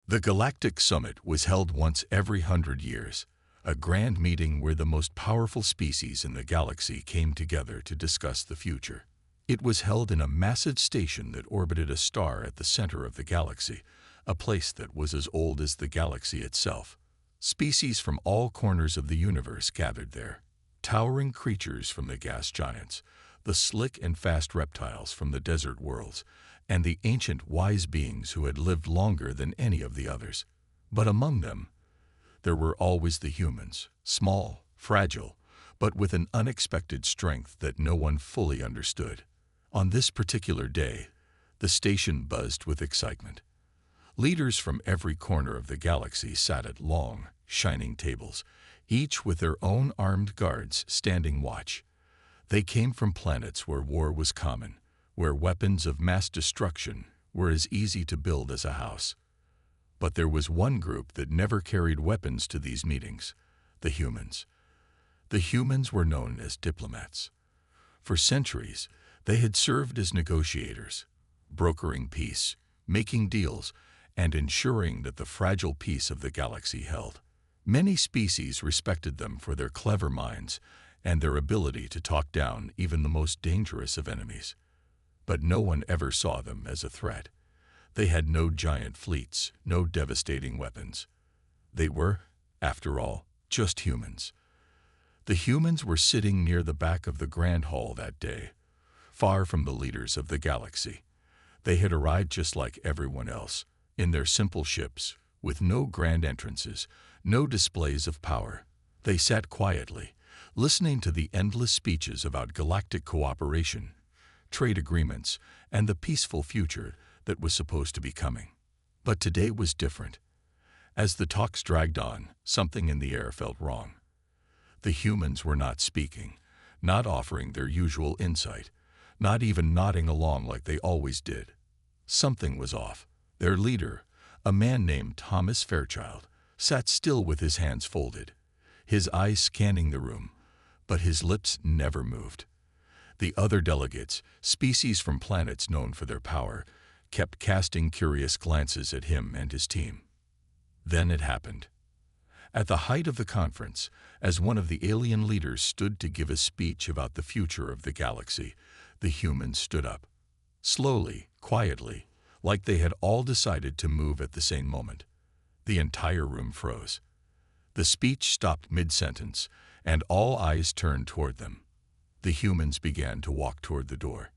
The Galactic Summit was held once every 100 years, a grand meeting where the most powerful species in the galaxy came together to discuss the future. It was held in a massive station that orbited a star at the center of the galaxy, a place that was as old as the galaxy itself. Species from all corners of the universe gathered there. Towering creatures from the gas giants, the slick and fast reptiles from the desert worlds, and the ancient wise beings who had lived longer than any of the others. But among them, there were always the humans, small, fragile, but with an unexpected strength that no one fully understood. On this particular day, the station buzzed with excitement. Leaders from every corner of the galaxy sat at long, shining tables, each with their own armed guards standing watch. They came from planets where war was common, where weapons of mass destruction were as easy to build as a house. But there was one group that never carried weapons to these meetings: the humans. The humans were known as diplomats. For centuries, they had served as negotiators, brokering peace, making deals, and ensuring that the fragile peace of the galaxy held. Many species respected them for their clever minds and their ability to talk down even the most dangerous of enemies. But no one ever saw them as a threat. They had no giant fleets, no devastating weapons. They were, after all, just humans. The humans were sitting near the back of the Grand Hall that day, far from the leaders of the galaxy. They had arrived just like everyone else, in their simple ships, with no grand entrances, no displays of power. They sat quietly, listening to the endless speeches about galactic cooperation, trade agreements, and the peaceful future that was supposed to be coming. But today was different. As the talks dragged on, something in the air felt wrong. The humans were not speaking, not offering their usual insight, not even nodding along like they always did. Something was off. Their leader, a man named Thomas Fairchild, sat still with his hands folded, his eyes scanning the room, but his lips never moved. The other delegates, species from planets known for their power, kept casting curious glances at him and his team. Then it happened. At the height of the conference, as one of the alien leaders stood to give a speech about the future of the galaxy, the humans stood up. Slowly, quietly, like they had all decided to move at the same moment. The entire room froze. The speech stopped mid-sentence, and all eyes turned toward them. The humans began to walk toward the door.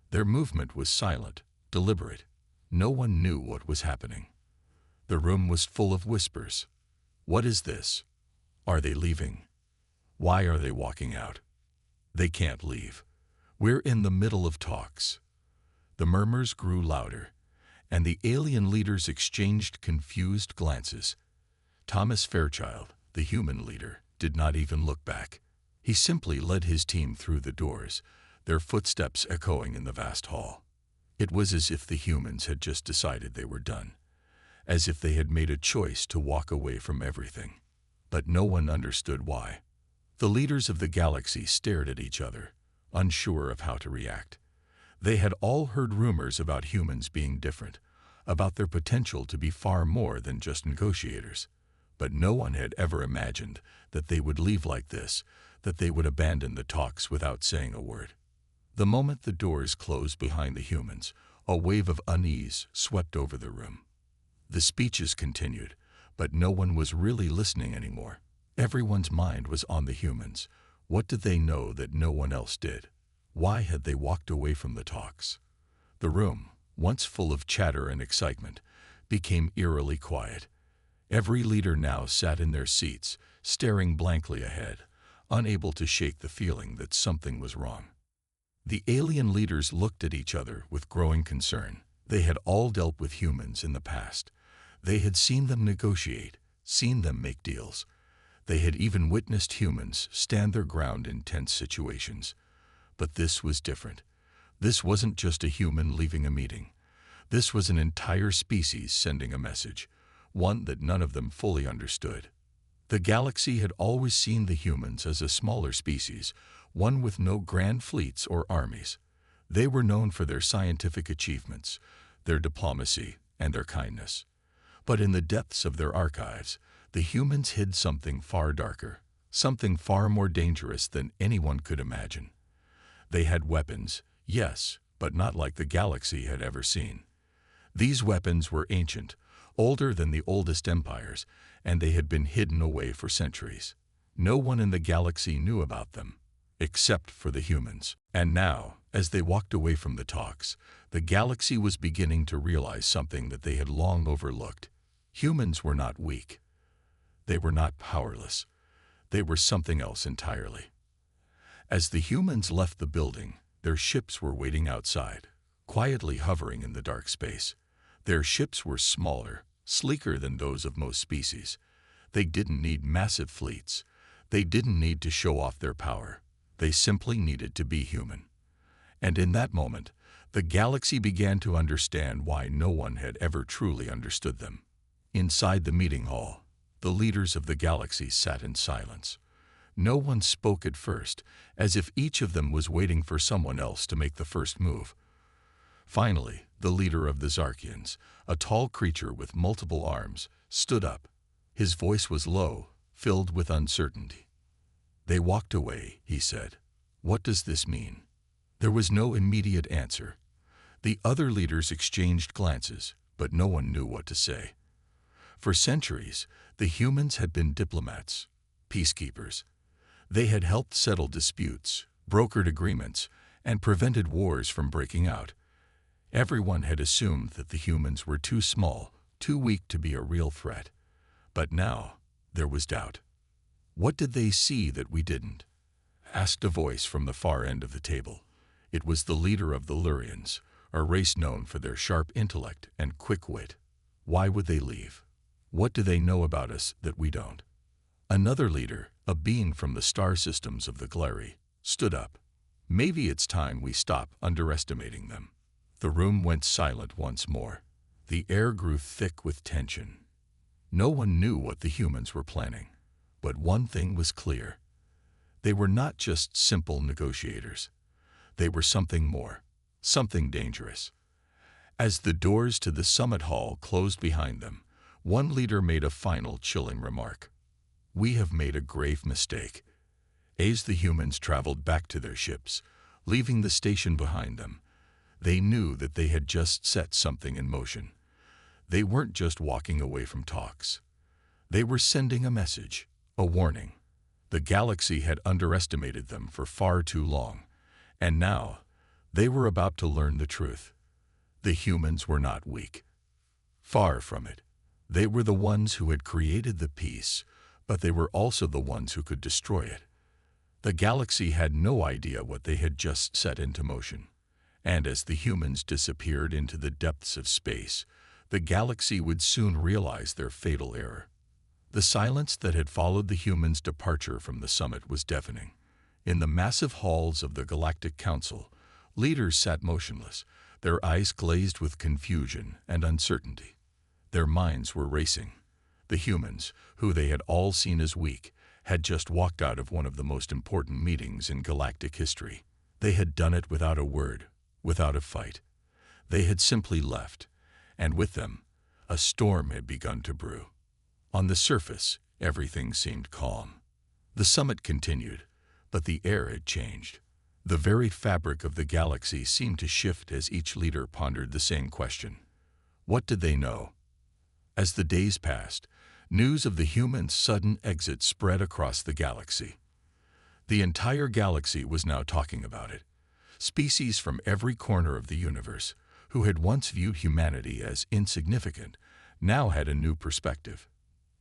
Their movement was silent, deliberate. No one knew what was happening. The room was full of whispers. What is this? Are they leaving? Why are they walking out? They can't leave. We're in the middle of talks. The murmurs grew louder, and the alien leaders exchanged confused glances. Thomas Fairchild, the human leader, did not even look back. He simply led his team through the doors, their footsteps echoing in the vast hall. It was as if the humans had just decided they were done, as if they had made a choice to walk away from everything. But no one understood why. The leaders of the galaxy stared at each other, unsure of how to react. They had all heard rumors about humans being different, about their potential to be far more than just negotiators. But no one had ever imagined that they would leave like this, that they would abandon the talks without saying a word. The moment the doors closed behind the humans, a wave of unease swept over the room. The speeches continued, but no one was really listening anymore. Everyone's mind was on the humans. What did they know that no one else did? Why had they walked away from the talks? The room, once full of chatter and excitement, became eerily quiet. Every leader now sat in their seats, staring blankly ahead, unable to shake the feeling that something was wrong. The alien leaders looked at each other with growing concern. They had all dealt with humans in the past. They had seen them negotiate, seen them make deals. They had even witnessed humans stand their ground in tense situations. But this was different. This wasn't just a human leaving a meeting. This was an entire species sending a message, one that none of them fully understood. The galaxy had always seen the humans as a smaller species, one with no grand fleets or armies. They were known for their scientific achievements, their diplomacy, and their kindness. But in the depths of their archives, the humans hid something far darker, something far more dangerous than anyone could imagine. They had weapons, yes, but not like the galaxy had ever seen. These weapons were ancient, older than the oldest empires, and they had been hidden away for centuries. No one in the galaxy knew about them, except for the humans. And now, as they walked away from the talks, the galaxy was beginning to realize something that they had long overlooked. Humans were not weak. They were not powerless. They were something else entirely. As the humans left the building, their ships were waiting outside, quietly hovering in the dark space. Their ships were smaller, sleeker than those of most species. They didn't need massive fleets. They didn't need to show off their power. They simply needed to be human. And in that moment, the galaxy began to understand why no one had ever truly understood them. Inside the meeting hall, the leaders of the galaxy sat in silence. No one spoke at first, as if each of them was waiting for someone else to make the first move. Finally, the leader of the Zarkians, a tall creature with multiple arms, stood up. His voice was low, filled with uncertainty. "They walked away," he said. "What does this mean?" There was no immediate answer. The other leaders exchanged glances, but no one knew what to say. For centuries, the humans had been diplomats, peacekeepers. They had helped settle disputes, brokered agreements, and prevented wars from breaking out. Everyone had assumed that the humans were too small, too weak to be a real threat. But now, there was doubt. "What did they see that we didn't?" asked a voice from the far end of the table. It was the leader of the Lurians, a race known for their sharp intellect and quick wit. "Why would they leave? What do they know about us that we don't?" Another leader, a being from the star systems of the Glary, stood up. "Maybe it's time we stop underestimating them." The room went silent once more. The air grew thick with tension. No one knew what the humans were planning, but one thing was clear. They were not just simple negotiators. They were something more, something dangerous. As the doors to the summit hall closed behind them, one leader made a final chilling remark. "We have made a grave mistake." As the humans traveled back to their ships, leaving the station behind them, they knew that they had just set something in motion. They weren't just walking away from talks. They were sending a message, a warning. The galaxy had underestimated them for far too long, and now they were about to learn the truth. The humans were not weak. Far from it. They were the ones who had created the peace, but they were also the ones who could destroy it. The galaxy had no idea what they had just set into motion. And as the humans disappeared into the depths of space, the galaxy would soon realize their fatal error. The silence that had followed the humans' departure from the summit was deafening. In the massive halls of the Galactic Council, leaders sat motionless, their eyes glazed with confusion and uncertainty. Their minds were racing. The humans, who they had all seen as weak, had just walked out of one of the most important meetings in galactic history. They had done it without a word, without a fight. They had simply left, and with them, a storm had begun to brew. On the surface, everything seemed calm. The summit continued, but the air had changed. The very fabric of the galaxy seemed to shift as each leader pondered the same question. What did they know? As the days passed, news of the humans' sudden exit spread across the galaxy. The entire galaxy was now talking about it. Species from every corner of the universe, who had once viewed humanity as insignificant, now had a new perspective.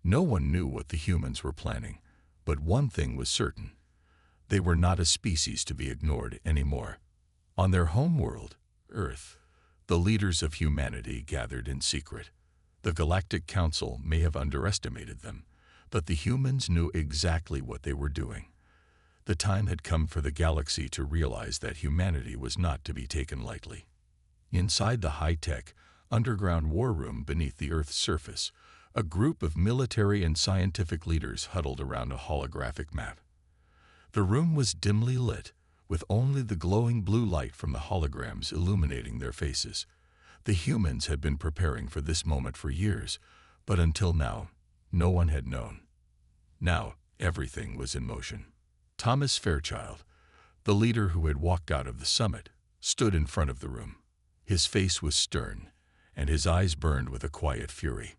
No one knew what the humans were planning, but one thing was certain. They were not a species to be ignored anymore. On their homeworld, Earth, the leaders of humanity gathered in secret. The Galactic Council may have underestimated them, but the humans knew exactly what they were doing. The time had come for the galaxy to realize that humanity was not to be taken lightly. Inside the high-tech, underground war room beneath the Earth's surface, a group of military and scientific leaders huddled around a holographic map. The room was dimly lit, with only the glowing blue light from the holograms illuminating their faces. The humans had been preparing for this moment for years, But until now, no one had known. Now, everything was in motion. Thomas Fairchild, the leader who had walked out of the summit, stood in front of the room. His face was stern, and his eyes burned with a quiet fury.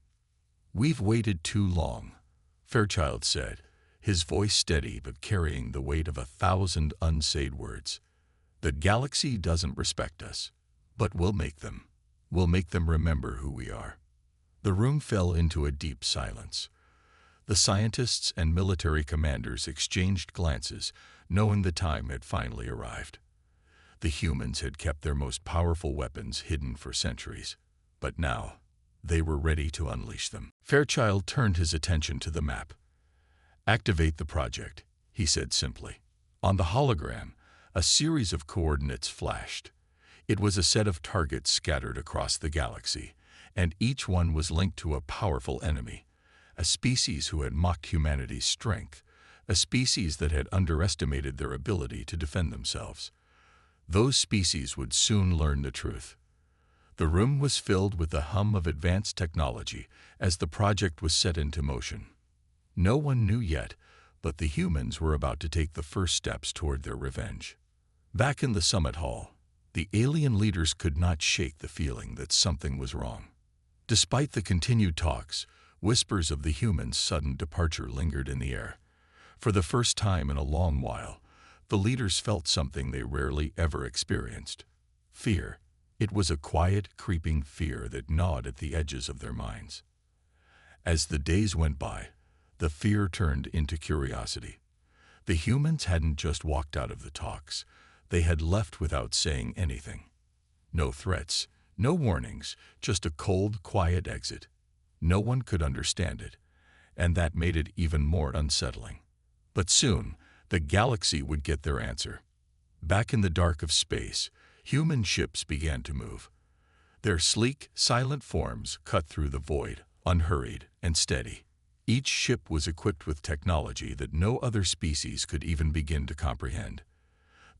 "We've waited too long," Fairchild said, his voice steady but carrying the weight of 1,000 unsaid words. "The galaxy doesn't respect us, but we'll make them. We'll make them remember who we are." The room fell into a deep silence. The scientists and military commanders exchanged glances, knowing the time had finally arrived. The humans had kept their most powerful weapons hidden for centuries, but now they were ready to unleash them. Fairchild turned his attention to the map. "Activate the project," he said simply. On the hologram, a series of coordinates flashed. It was a set of targets scattered across the galaxy, and each one was linked to a powerful enemy, a species who had mocked humanity's strength, a species that had underestimated their ability to defend themselves. Those species would soon learn the truth. The room was filled with the hum of advanced technology as the project was set into motion. No one knew yet, but the humans were about to take the first steps toward their revenge. Back in the summit hall, the alien leaders could not shake the feeling that something was wrong. Despite the continued talks, whispers of the humans' sudden departure lingered in the air. For the first time in a long while, the leaders felt something they rarely ever experienced: fear. It was a quiet, creeping fear that gnawed at the edges of their minds. As the days went by, the fear turned into curiosity. The humans hadn't just walked out of the talks, they had left without saying anything. No threats, no warnings, just a cold, quiet exit. No one could understand it, and that made it even more unsettling. But soon, the galaxy would get their answer. Back in the dark of space, human ships began to move. Their sleek, silent forms cut through the void, unhurried and steady. Each ship was equipped with technology that no other species could even begin to comprehend.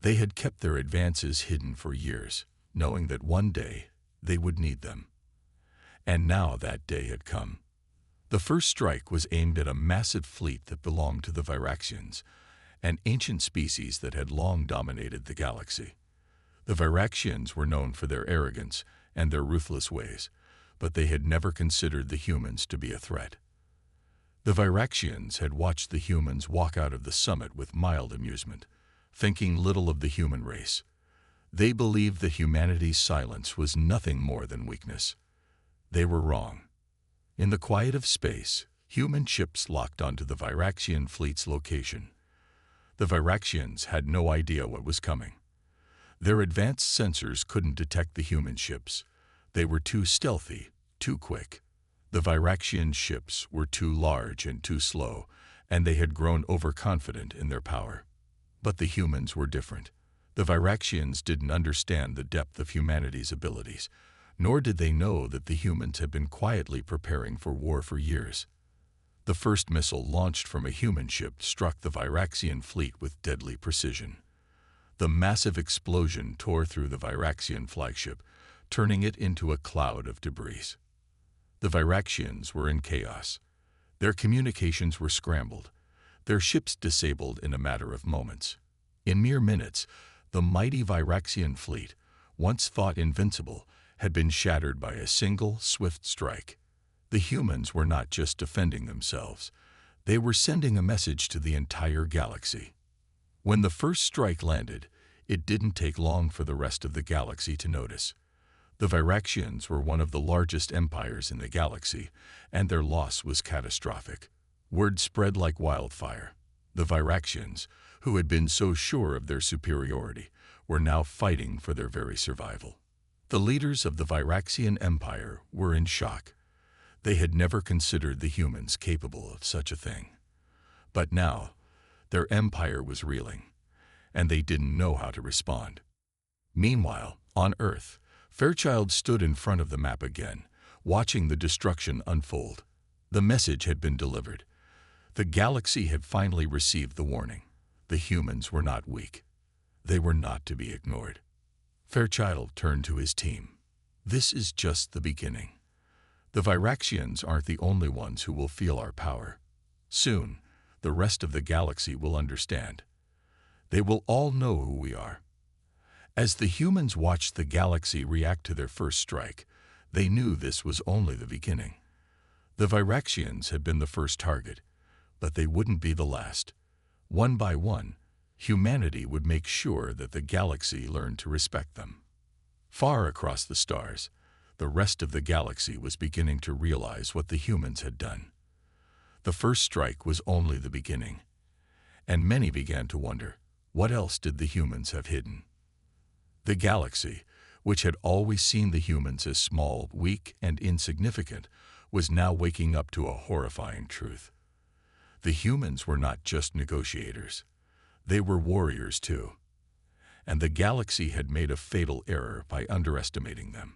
They had kept their advances hidden for years, knowing that one day they would need them. And now that day had come. The first strike was aimed at a massive fleet that belonged to the Viraxians, an ancient species that had long dominated the galaxy. The Viraxians were known for their arrogance and their ruthless ways, but they had never considered the humans to be a threat. The Viraxians had watched the humans walk out of the summit with mild amusement, thinking little of the human race. They believed that humanity's silence was nothing more than weakness. They were wrong. In the quiet of space, human ships locked onto the Viraxian fleet's location. The Viraxians had no idea what was coming. Their advanced sensors couldn't detect the human ships. They were too stealthy, too quick. The Viraxian ships were too large and too slow, and they had grown overconfident in their power. But the humans were different. The Viraxians didn't understand the depth of humanity's abilities, nor did they know that the humans had been quietly preparing for war for years. The first missile launched from a human ship struck the Viraxian fleet with deadly precision. The massive explosion tore through the Viraxian flagship, turning it into a cloud of debris. The Viraxians were in chaos. Their communications were scrambled, their ships disabled in a matter of moments. In mere minutes, the mighty Viraxian fleet, once thought invincible, had been shattered by a single, swift strike. The humans were not just defending themselves. They were sending a message to the entire galaxy. When the first strike landed, it didn't take long for the rest of the galaxy to notice. The Viraxians were one of the largest empires in the galaxy, and their loss was catastrophic. Word spread like wildfire. The Viraxians, who had been so sure of their superiority, were now fighting for their very survival. The leaders of the Viraxian Empire were in shock. They had never considered the humans capable of such a thing. But now, their empire was reeling, and they didn't know how to respond. Meanwhile, on Earth, Fairchild stood in front of the map again, watching the destruction unfold. The message had been delivered. The galaxy had finally received the warning. The humans were not weak. They were not to be ignored. Fairchild turned to his team. "This is just the beginning. The Viraxians aren't the only ones who will feel our power. Soon, the rest of the galaxy will understand. They will all know who we are. As the humans watched the galaxy react to their first strike, they knew this was only the beginning. The Viraxians had been the first target, but they wouldn't be the last. One by one, humanity would make sure that the galaxy learned to respect them. Far across the stars, the rest of the galaxy was beginning to realize what the humans had done. The first strike was only the beginning, and many began to wonder, what else did the humans have hidden? The galaxy, which had always seen the humans as small, weak, and insignificant, was now waking up to a horrifying truth. The humans were not just negotiators. They were warriors too. And the galaxy had made a fatal error by underestimating them.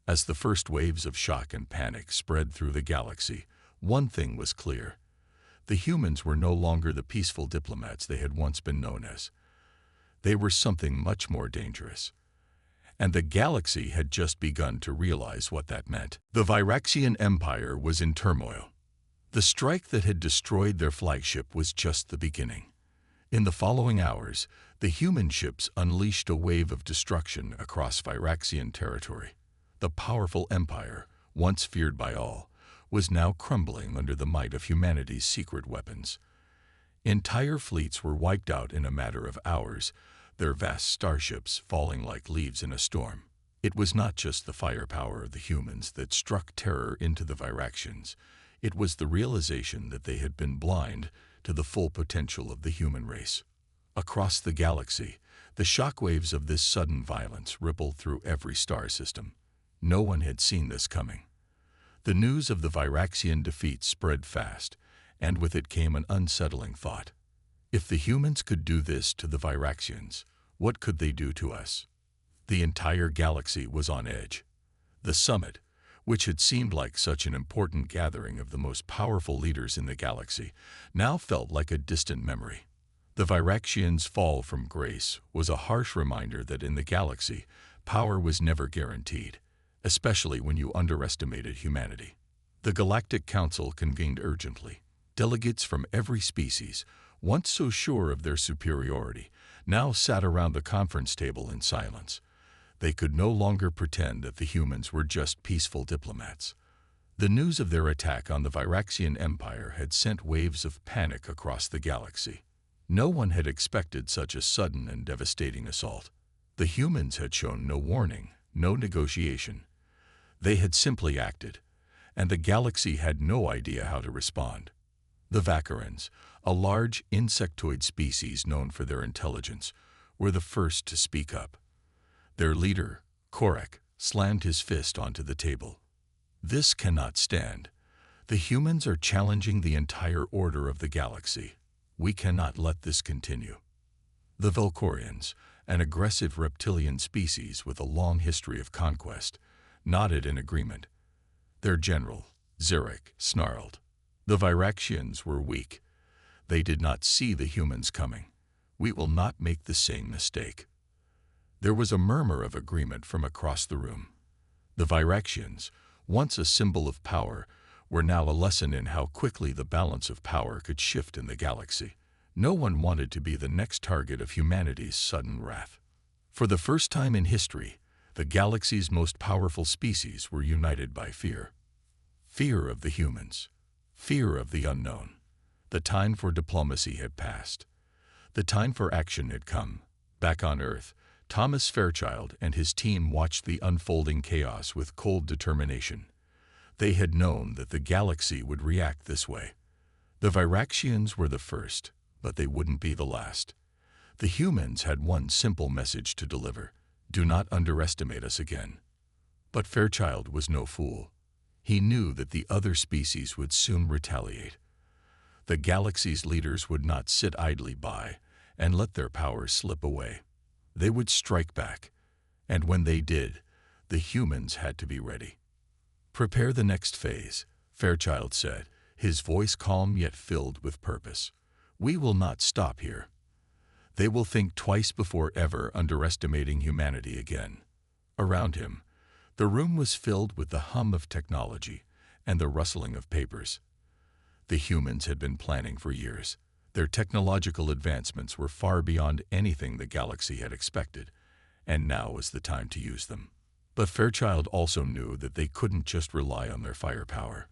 As the first waves of shock and panic spread through the galaxy, one thing was clear. The humans were no longer the peaceful diplomats they had once been known as. They were something much more dangerous. And the galaxy had just begun to realize what that meant. The Viraxian Empire was in turmoil. The strike that had destroyed their flagship was just the beginning. In the following hours, the human ships unleashed a wave of destruction across Viraxian territory. The powerful empire, once feared by all, was now crumbling under the might of humanity's secret weapons. Entire fleets were wiped out in a matter of hours, their vast starships falling like leaves in a storm. It was not just the firepower of the humans that struck terror into the Viraxians. It was the realization that they had been blind to the full potential of the human race. Across the galaxy, the shockwaves of this sudden violence rippled through every star system. No one had seen this coming. The news of the Viraxian defeat spread fast, and with it came an unsettling thought. If the humans could do this to the Viraxians, what could they do to us? The entire galaxy was on edge. The summit, which had seemed like such an important gathering of the most powerful leaders in the galaxy, now felt like a distant memory. The Viraxians' fall from grace was a harsh reminder that in the galaxy, power was never guaranteed, especially when you underestimated humanity. The Galactic Council convened urgently. Delegates from every species, once so sure of their superiority, now sat around the conference table in silence. They could no longer pretend that the humans were just peaceful diplomats. The news of their attack on the Viraxian Empire had sent waves of panic across the galaxy. No one had expected such a sudden and devastating assault. The humans had shown no warning, no negotiation. They had simply acted, and the galaxy had no idea how to respond. The Vacarans, a large insectoid species known for their intelligence, were the first to speak up. Their leader, Korak, slammed his fist onto the table. This cannot stand. The humans are challenging the entire order of the galaxy. We cannot let this continue. The Velkorians, an aggressive reptilian species with a long history of conquest, nodded in agreement. Their general, Zarek, snarled. The Viraxians were weak. They did not see the humans coming. We will not make the same mistake. There was a murmur of agreement from across the room. The Viraxians, once a symbol of power, were now a lesson in how quickly the balance of power could shift in the galaxy. No one wanted to be the next target of humanity's sudden wrath. For the first time in history, the galaxy's most powerful species were united by fear. Fear of the humans. Fear of the unknown. The time for diplomacy had passed. The time for action had come. Back on Earth, Thomas Fairchild and his team watched the unfolding chaos with cold determination. They had known that the galaxy would react this way. The Viraxians were the first, but they wouldn't be the last. The humans had one simple message to deliver: do not underestimate us again. But Fairchild was no fool. He knew that the other species would soon retaliate. The galaxy's leaders would not sit idly by and let their powers slip away. They would strike back, and when they did, the humans had to be ready. Prepare the next phase, Fairchild said, his voice calm yet filled with purpose. We will not stop here. They will think twice before ever underestimating humanity again. Around him, The room was filled with the hum of technology and the rustling of papers. The humans had been planning for years. Their technological advancements were far beyond anything the galaxy had expected, and now was the time to use them. But Fairchild also knew that they couldn't just rely on their firepower.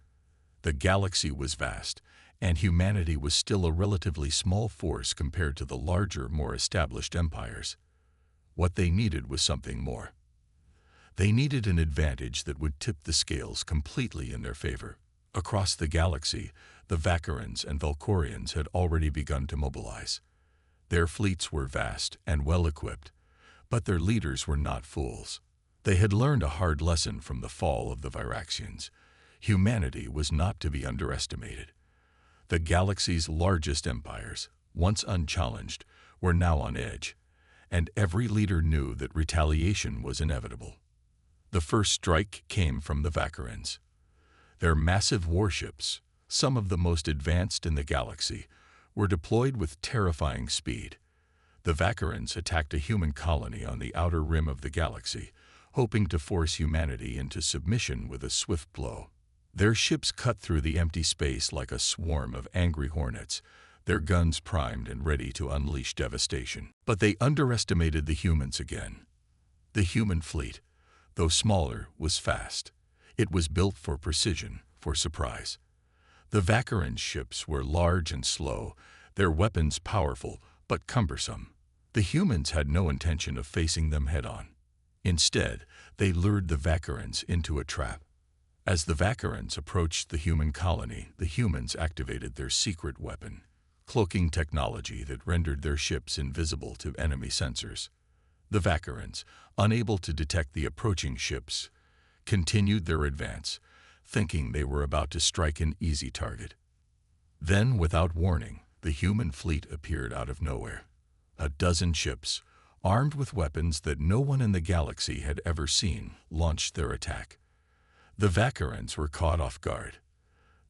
The galaxy was vast, and humanity was still a relatively small force compared to the larger, more established empires. What they needed was something more. They needed an advantage that would tip the scales completely in their favor. Across the galaxy, the Vacarans and Valkorians had already begun to mobilize. Their fleets were vast and well-equipped, but their leaders were not fools. They had learned a hard lesson from the fall of the Viraxians. Humanity was not to be underestimated. The galaxy's largest empires, once unchallenged, were now on edge, and every leader knew that retaliation was inevitable. The first strike came from the Vacarans. Their massive warships, some of the most advanced in the galaxy, were deployed with terrifying speed. The Vacarans attacked a human colony on the outer rim of the galaxy, hoping to force humanity into submission with a swift blow. Their ships cut through the empty space like a swarm of angry hornets, their guns primed and ready to unleash devastation. But they underestimated the humans again. The human fleet, though smaller, was fast. It was built for precision, for surprise. The Vacaran ships were large and slow, their weapons powerful but cumbersome. The humans had no intention of facing them head-on. Instead, they lured the Vacarans into a trap. As the Vacarans approached the human colony, the humans activated their secret weapon, cloaking technology that rendered their ships invisible to enemy sensors. The Vacarans, unable to detect the approaching ships, continued their advance, thinking they were about to strike an easy target. Then, without warning, the human fleet appeared out of nowhere. A dozen ships, armed with weapons that no one in the galaxy had ever seen, launched their attack. The Vacarans were caught off guard.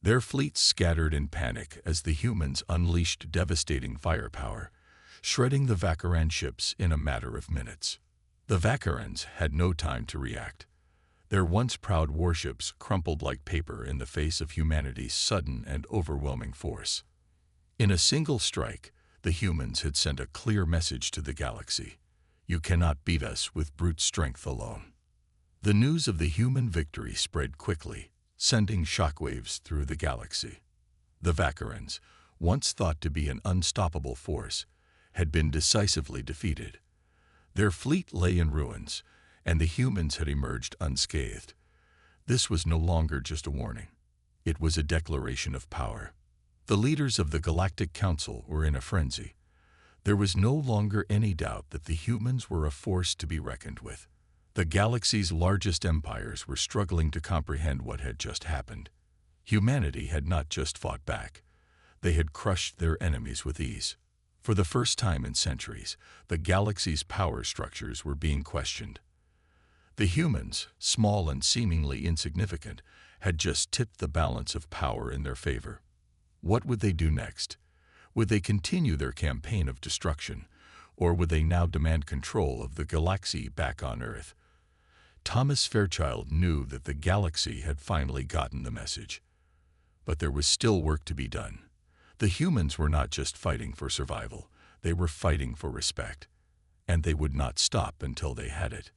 Their fleets scattered in panic as the humans unleashed devastating firepower, shredding the Vacaran ships in a matter of minutes. The Vacarans had no time to react. Their once proud warships crumpled like paper in the face of humanity's sudden and overwhelming force. In a single strike, the humans had sent a clear message to the galaxy: you cannot beat us with brute strength alone. The news of the human victory spread quickly, sending shockwaves through the galaxy. The Vacarans, once thought to be an unstoppable force, had been decisively defeated. Their fleet lay in ruins, and the humans had emerged unscathed. This was no longer just a warning. It was a declaration of power. The leaders of the Galactic Council were in a frenzy. There was no longer any doubt that the humans were a force to be reckoned with. The galaxy's largest empires were struggling to comprehend what had just happened. Humanity had not just fought back. They had crushed their enemies with ease. For the first time in centuries, the galaxy's power structures were being questioned. The humans, small and seemingly insignificant, had just tipped the balance of power in their favor. What would they do next? Would they continue their campaign of destruction, or would they now demand control of the galaxy back on Earth? Thomas Fairchild knew that the galaxy had finally gotten the message. But there was still work to be done. The humans were not just fighting for survival, they were fighting for respect. And they would not stop until they had it.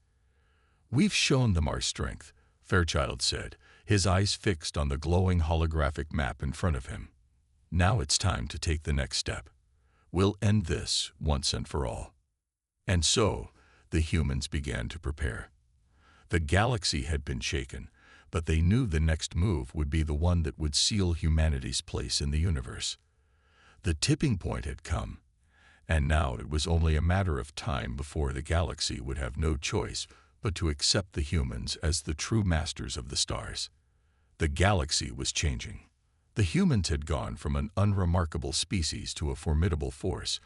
"We've shown them our strength," Fairchild said, his eyes fixed on the glowing holographic map in front of him. "Now it's time to take the next step. We'll end this once and for all." And so, the humans began to prepare. The galaxy had been shaken, but they knew the next move would be the one that would seal humanity's place in the universe. The tipping point had come, and now it was only a matter of time before the galaxy would have no choice but to accept the humans as the true masters of the stars. The galaxy was changing. The humans had gone from an unremarkable species to a formidable force,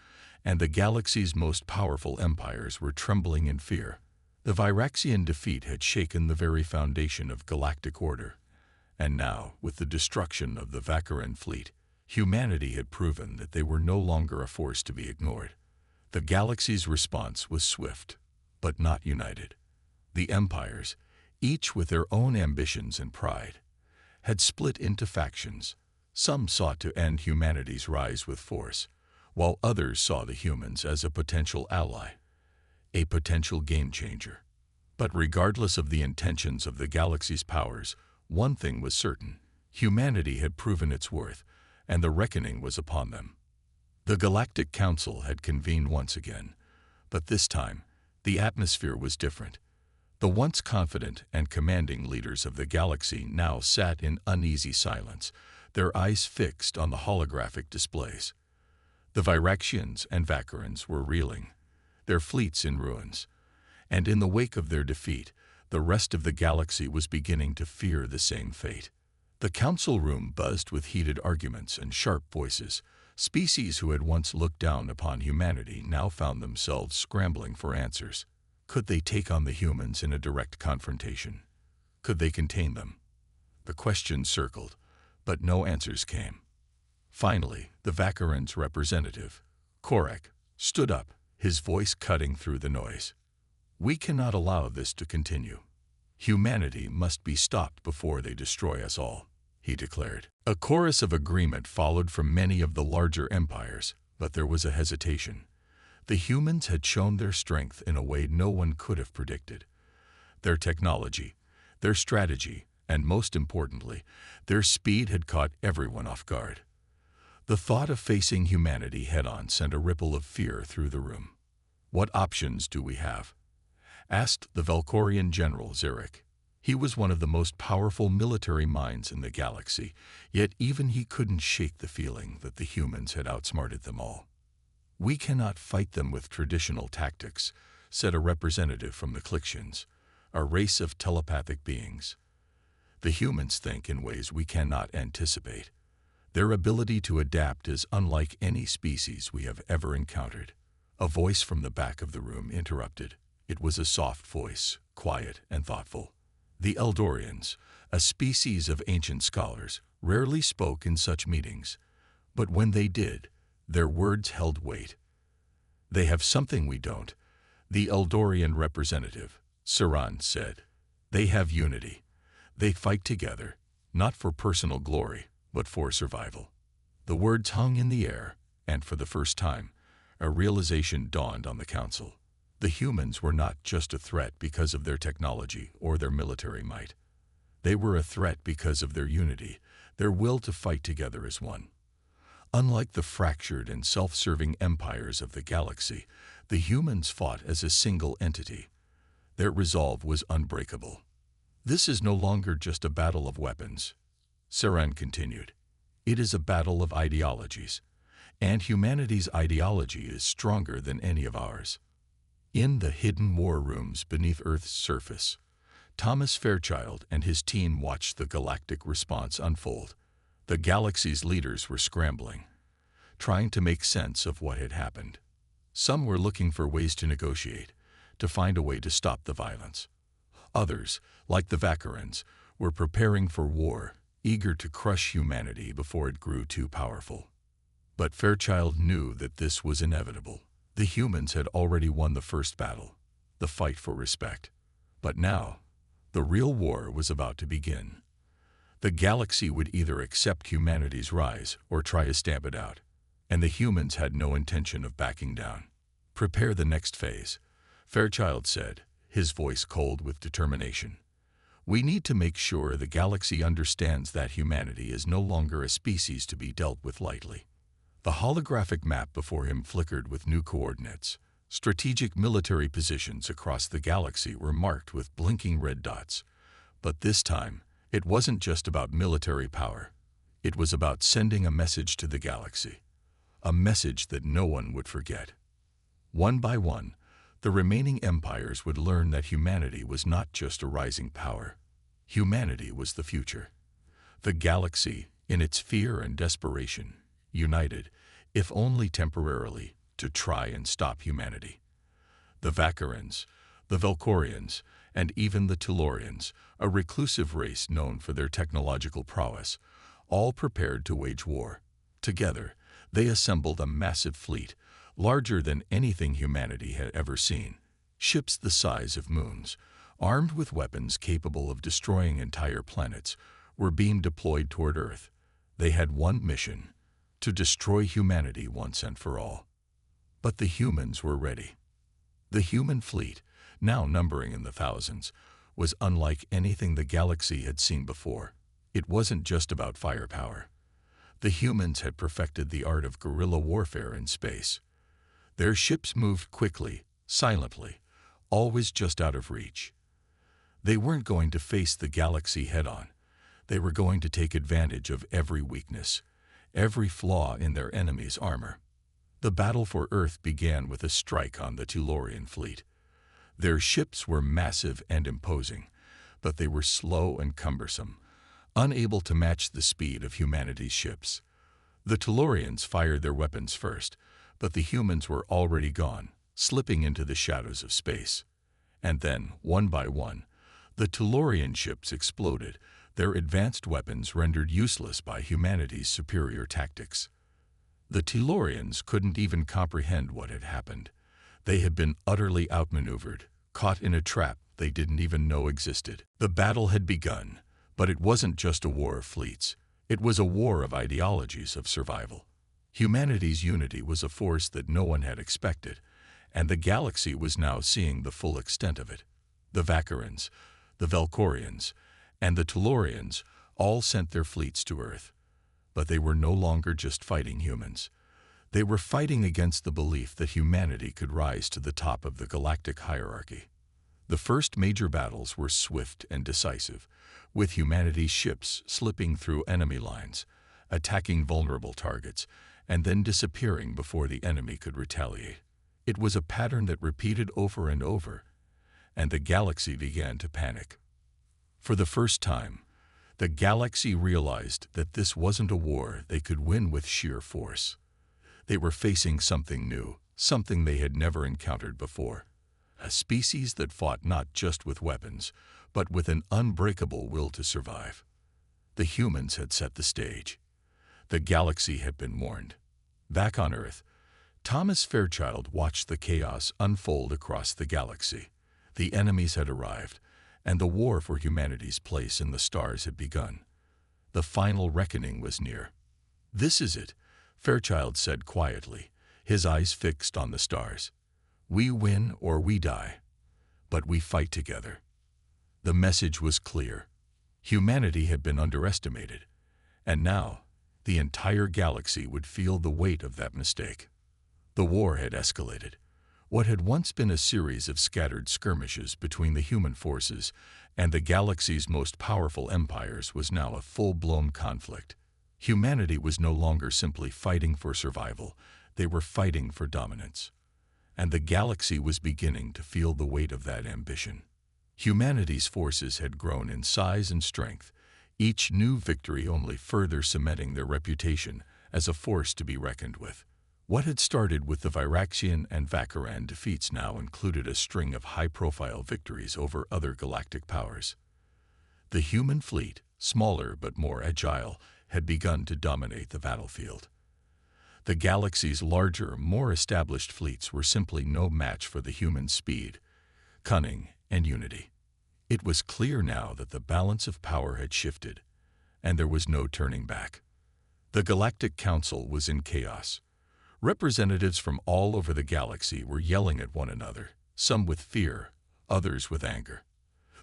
and the galaxy's most powerful empires were trembling in fear. The Viraxian defeat had shaken the very foundation of galactic order, and now, with the destruction of the Vacaran fleet, humanity had proven that they were no longer a force to be ignored. The galaxy's response was swift, but not united. The empires, each with their own ambitions and pride, had split into factions. Some sought to end humanity's rise with force, while others saw the humans as a potential ally, a potential game-changer. But regardless of the intentions of the galaxy's powers, one thing was certain: humanity had proven its worth, and the reckoning was upon them. The Galactic Council had convened once again, but this time, the atmosphere was different. The once confident and commanding leaders of the galaxy now sat in uneasy silence, their eyes fixed on the holographic displays. The Viraxians and Vacarans were reeling, their fleets in ruins, and in the wake of their defeat, the rest of the galaxy was beginning to fear the same fate. The council room buzzed with heated arguments and sharp voices. Species who had once looked down upon humanity now found themselves scrambling for answers. Could they take on the humans in a direct confrontation? Could they contain them? The questions circled, but no answers came. Finally, the Vacaran's representative, Korak, stood up, his voice cutting through the noise. "We cannot allow this to continue. Humanity must be stopped before they destroy us all," he declared. A chorus of agreement followed from many of the larger empires, but there was a hesitation. The humans had shown their strength in a way no one could have predicted. Their technology, their strategy, and most importantly, their speed had caught everyone off guard. The thought of facing humanity head-on sent a ripple of fear through the room. "What options do we have?" asked the Valkorian general Zarek. He was one of the most powerful military minds in the galaxy, yet even he couldn't shake the feeling that the humans had outsmarted them all. "We cannot fight them with traditional tactics," said a representative from the Clixians, a race of telepathic beings. "The humans think in ways we cannot anticipate. Their ability to adapt is unlike any species we have ever encountered." A voice from the back of the room interrupted. It was a soft voice, quiet and thoughtful. The Eldorians, a species of ancient scholars, rarely spoke in such meetings, but when they did, their words held weight. "They have something we don't," the Eldorian representative, Saran, said. "They have unity. They fight together, not for personal glory, but for survival." The words hung in the air, and for the first time, a realization dawned on the council. The humans were not just a threat because of their technology or their military might. They were a threat because of their unity, their will to fight together as one. Unlike the fractured and self-serving empires of the galaxy, the humans fought as a single entity. Their resolve was unbreakable. "This is no longer just a battle of weapons," Saran continued. "It is a battle of ideologies, and humanity's ideology is stronger than any of ours." In the hidden war rooms beneath Earth's surface, Thomas Fairchild and his team watched the galactic response unfold. The galaxy's leaders were scrambling, trying to make sense of what had happened. Some were looking for ways to negotiate, to find a way to stop the violence. Others, like the Vacarans, were preparing for war, eager to crush humanity before it grew too powerful. But Fairchild knew that this was inevitable. The humans had already won the first battle, the fight for respect. But now, the real war was about to begin. The galaxy would either accept humanity's rise or try to stamp it out, and the humans had no intention of backing down. "Prepare the next phase," Fairchild said, his voice cold with determination. "We need to make sure the galaxy understands that humanity is no longer a species to be dealt with lightly." The holographic map before him flickered with new coordinates. Strategic military positions across the galaxy were marked with blinking red dots. But this time, it wasn't just about military power. It was about sending a message to the galaxy. A message that no one would forget. One by one, the remaining empires would learn that humanity was not just a rising power. Humanity was the future. The galaxy, in its fear and desperation, united, if only temporarily, to try and stop humanity. The Vacarans, the Valkorians, and even the Tellurians, a reclusive race known for their technological prowess, all prepared to wage war. Together, they assembled a massive fleet, larger than anything humanity had ever seen. Ships the size of moons, armed with weapons capable of destroying entire planets, were being deployed toward Earth. They had one mission: to destroy humanity once and for all. But the humans were ready. The human fleet, now numbering in the thousands, was unlike anything the galaxy had seen before. It wasn't just about firepower. The humans had perfected the art of guerrilla warfare in space. Their ships moved quickly, silently, always just out of reach. They weren't going to face the galaxy head-on. They were going to take advantage of every weakness, every flaw in their enemy's armor. The battle for Earth began with a strike on the Tellurian fleet. Their ships were massive and imposing, but they were slow and cumbersome, unable to match the speed of humanity's ships. The Tellurians fired their weapons first, but the humans were already gone, slipping into the shadows of space. And then, one by one, the Tellurian ships exploded, their advanced weapons rendered useless by humanity's superior tactics. The Tellurians couldn't even comprehend what had happened. They had been utterly outmaneuvered, caught in a trap they didn't even know existed. The battle had begun, but it wasn't just a war of fleets. It was a war of ideologies of survival. Humanity's unity was a force that no one had expected, and the galaxy was now seeing the full extent of it. The Vacarans, the Velkorians, and the Tellurians all sent their fleets to Earth. But they were no longer just fighting humans. They were fighting against the belief that humanity could rise to the top of the galactic hierarchy. The first major battles were swift and decisive, with humanity's ships slipping through enemy lines, attacking vulnerable targets, and then disappearing before the enemy could retaliate. It was a pattern that repeated over and over, and the galaxy began to panic. For the first time, the galaxy realized that this wasn't a war they could win with sheer force. They were facing something new, something they had never encountered before. A species that fought not just with weapons, but with an unbreakable will to survive. The humans had set the stage. The galaxy had been warned. Back on Earth, Thomas Fairchild watched the chaos unfold across the galaxy. The enemies had arrived, and the war for humanity's place in the stars had begun. The final reckoning was near. "This is it," Fairchild said quietly, his eyes fixed on the stars. "We win or we die, but we fight together." The message was clear. Humanity had been underestimated, and now the entire galaxy would feel the weight of that mistake. The war had escalated. What had once been a series of scattered skirmishes between the human forces and the galaxy's most powerful empires was now a full-blown conflict. Humanity was no longer simply fighting for survival. They were fighting for dominance. And the galaxy was beginning to feel the weight of that ambition. Humanity's forces had grown in size and strength, each new victory only further cementing their reputation as a force to be reckoned with. What had started with the Viraxian and Vacaran defeats now included a string of high-profile victories over other galactic powers. The human fleet, smaller but more agile, had begun to dominate the battlefield. The galaxy's larger, more established fleets were simply no match for the human speed, cunning, and unity. It was clear now that the balance of power had shifted, and there was no turning back. The Galactic Council was in chaos. Representatives from all over the galaxy were yelling at one another, some with fear, others with anger.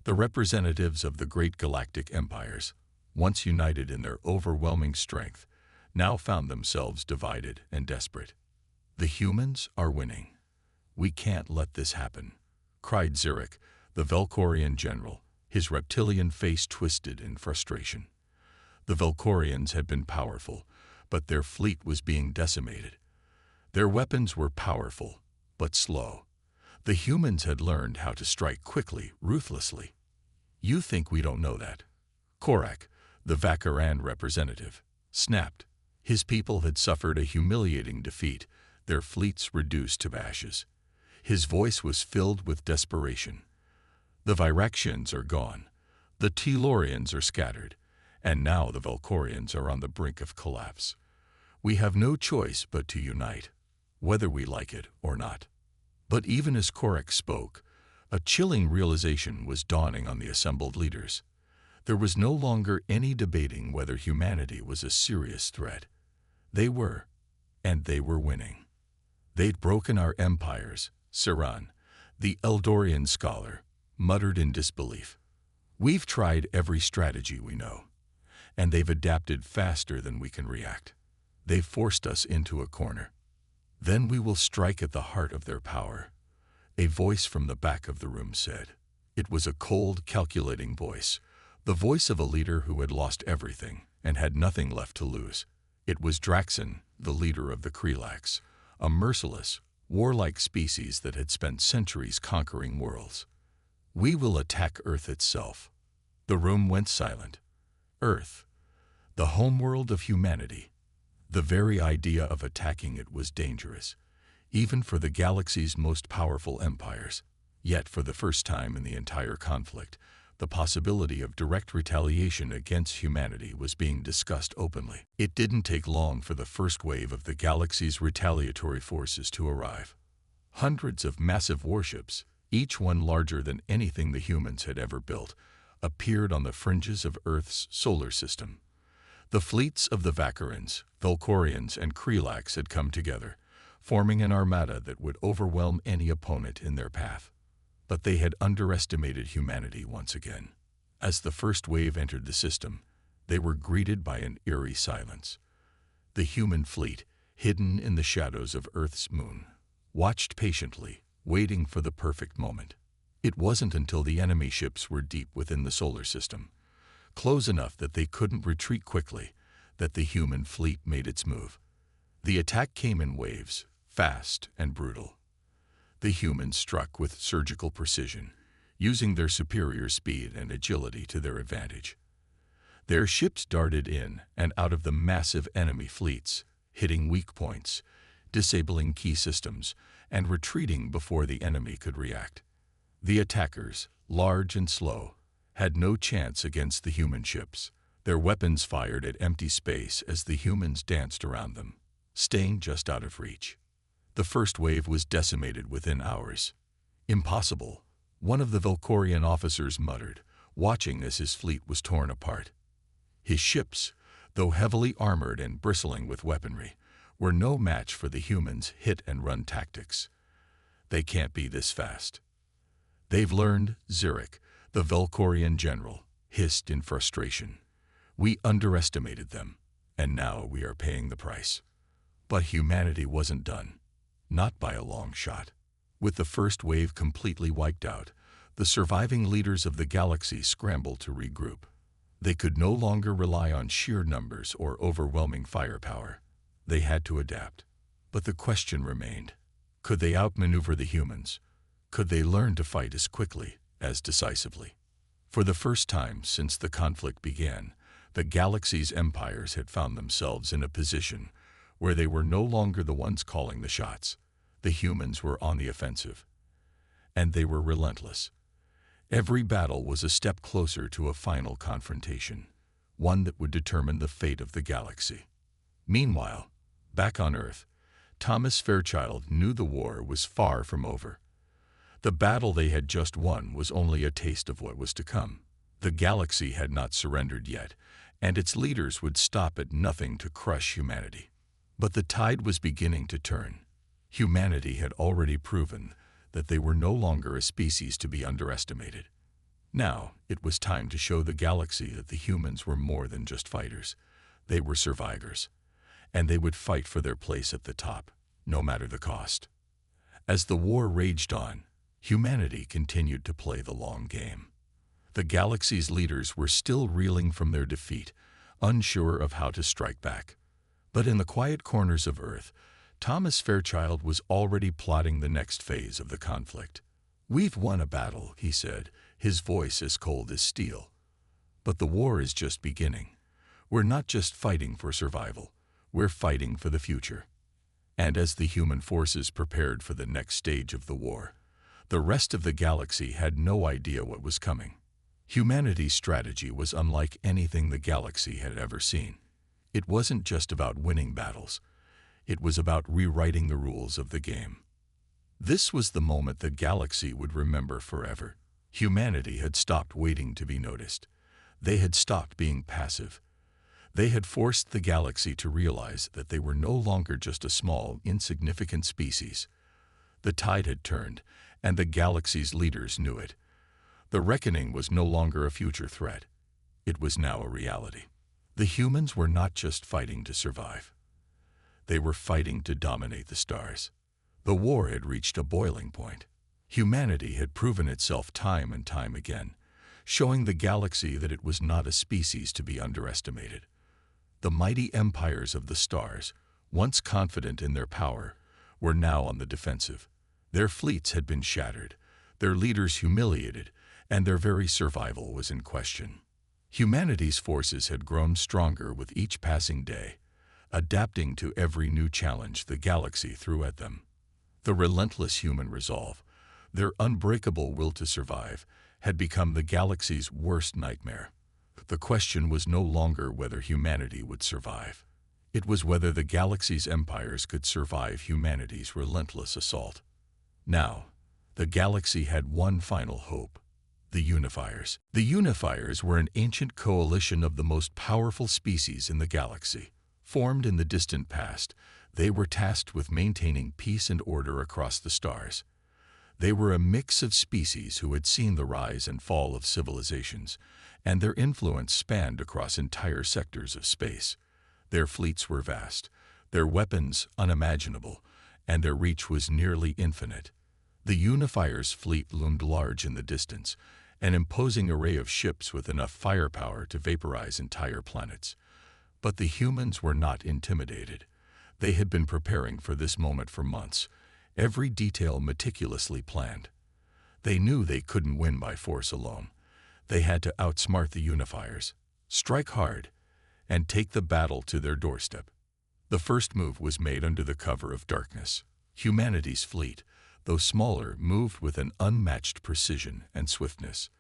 The representatives of the great galactic empires, once united in their overwhelming strength, now found themselves divided and desperate. "The humans are winning. We can't let this happen," cried Zurich, the Velkorian general, his reptilian face twisted in frustration. The Velkorians had been powerful, but their fleet was being decimated. Their weapons were powerful, but slow. The humans had learned how to strike quickly, ruthlessly. "You think we don't know that?" Korak, the Vacaran representative, snapped. His people had suffered a humiliating defeat, their fleets reduced to ashes. His voice was filled with desperation. "The Viraxians are gone. The Tellurians are scattered, and now the Velkorians are on the brink of collapse. We have no choice but to unite, whether we like it or not." But even as Korak spoke, A chilling realization was dawning on the assembled leaders. There was no longer any debating whether humanity was a serious threat. They were, and they were winning. They'd broken our empires, Saran, the Eldorian scholar, muttered in disbelief. We've tried every strategy we know, and they've adapted faster than we can react. They've forced us into a corner. Then we will strike at the heart of their power, a voice from the back of the room said. It was a cold, calculating voice, the voice of a leader who had lost everything and had nothing left to lose. It was Draxon, the leader of the Krelax, a merciless, warlike species that had spent centuries conquering worlds. We will attack Earth itself. The room went silent. Earth, the homeworld of humanity. The very idea of attacking it was dangerous, even for the galaxy's most powerful empires. Yet for the first time in the entire conflict, the possibility of direct retaliation against humanity was being discussed openly. It didn't take long for the first wave of the galaxy's retaliatory forces to arrive. Hundreds of massive warships, each one larger than anything the humans had ever built, appeared on the fringes of Earth's solar system. The fleets of the Vacarans, Velkorians, and Krelax had come together, forming an armada that would overwhelm any opponent in their path. But they had underestimated humanity once again. As the first wave entered the system, they were greeted by an eerie silence. The human fleet, hidden in the shadows of Earth's moon, watched patiently, waiting for the perfect moment. It wasn't until the enemy ships were deep within the solar system, close enough that they couldn't retreat quickly, that the human fleet made its move. The attack came in waves, fast and brutal. The humans struck with surgical precision, using their superior speed and agility to their advantage. Their ships darted in and out of the massive enemy fleets, hitting weak points, disabling key systems, and retreating before the enemy could react. The attackers, large and slow, had no chance against the human ships. Their weapons fired at empty space as the humans danced around them, staying just out of reach. The first wave was decimated within hours. Impossible, one of the Velkorian officers muttered, watching as his fleet was torn apart. His ships, though heavily armored and bristling with weaponry, were no match for the humans' hit-and-run tactics. They can't be this fast. They've learned, Zurich, the Velkorian general, hissed in frustration. We underestimated them, and now we are paying the price. But humanity wasn't done. Not by a long shot. With the first wave completely wiped out, the surviving leaders of the galaxy scrambled to regroup. They could no longer rely on sheer numbers or overwhelming firepower. They had to adapt. But the question remained, could they outmaneuver the humans? Could they learn to fight as quickly, as decisively? For the first time since the conflict began, the galaxy's empires had found themselves in a position where they were no longer the ones calling the shots. The humans were on the offensive, and they were relentless. Every battle was a step closer to a final confrontation, one that would determine the fate of the galaxy. Meanwhile, back on Earth, Thomas Fairchild knew the war was far from over. The battle they had just won was only a taste of what was to come. The galaxy had not surrendered yet, and its leaders would stop at nothing to crush humanity. But the tide was beginning to turn. Humanity had already proven that they were no longer a species to be underestimated. Now, it was time to show the galaxy that the humans were more than just fighters. They were survivors, and they would fight for their place at the top, no matter the cost. As the war raged on, humanity continued to play the long game. The galaxy's leaders were still reeling from their defeat, unsure of how to strike back. But in the quiet corners of Earth, Thomas Fairchild was already plotting the next phase of the conflict. "We've won a battle," he said, his voice as cold as steel. "But the war is just beginning. We're not just fighting for survival, we're fighting for the future." And as the human forces prepared for the next stage of the war, the rest of the galaxy had no idea what was coming. Humanity's strategy was unlike anything the galaxy had ever seen. It wasn't just about winning battles. It was about rewriting the rules of the game. This was the moment the galaxy would remember forever. Humanity had stopped waiting to be noticed. They had stopped being passive. They had forced the galaxy to realize that they were no longer just a small, insignificant species. The tide had turned, and the galaxy's leaders knew it. The reckoning was no longer a future threat. It was now a reality. The humans were not just fighting to survive. They were fighting to dominate the stars. The war had reached a boiling point. Humanity had proven itself time and time again, showing the galaxy that it was not a species to be underestimated. The mighty empires of the stars, once confident in their power, were now on the defensive. Their fleets had been shattered, their leaders humiliated, and their very survival was in question. Humanity's forces had grown stronger with each passing day, adapting to every new challenge the galaxy threw at them. The relentless human resolve, their unbreakable will to survive, had become the galaxy's worst nightmare. The question was no longer whether humanity would survive. It was whether the galaxy's empires could survive humanity's relentless assault. Now, the galaxy had one final hope: the Unifiers. The Unifiers were an ancient coalition of the most powerful species in the galaxy. Formed in the distant past, they were tasked with maintaining peace and order across the stars. They were a mix of species who had seen the rise and fall of civilizations, and their influence spanned across entire sectors of space. Their fleets were vast, their weapons unimaginable, and their reach was nearly infinite. The Unifiers' fleet loomed large in the distance, an imposing array of ships with enough firepower to vaporize entire planets. But the humans were not intimidated. They had been preparing for this moment for months, every detail meticulously planned. They knew they couldn't win by force alone. They had to outsmart the Unifiers, strike hard, and take the battle to their doorstep. The first move was made under the cover of darkness. Humanity's fleet, though smaller, moved with an unmatched precision and swiftness.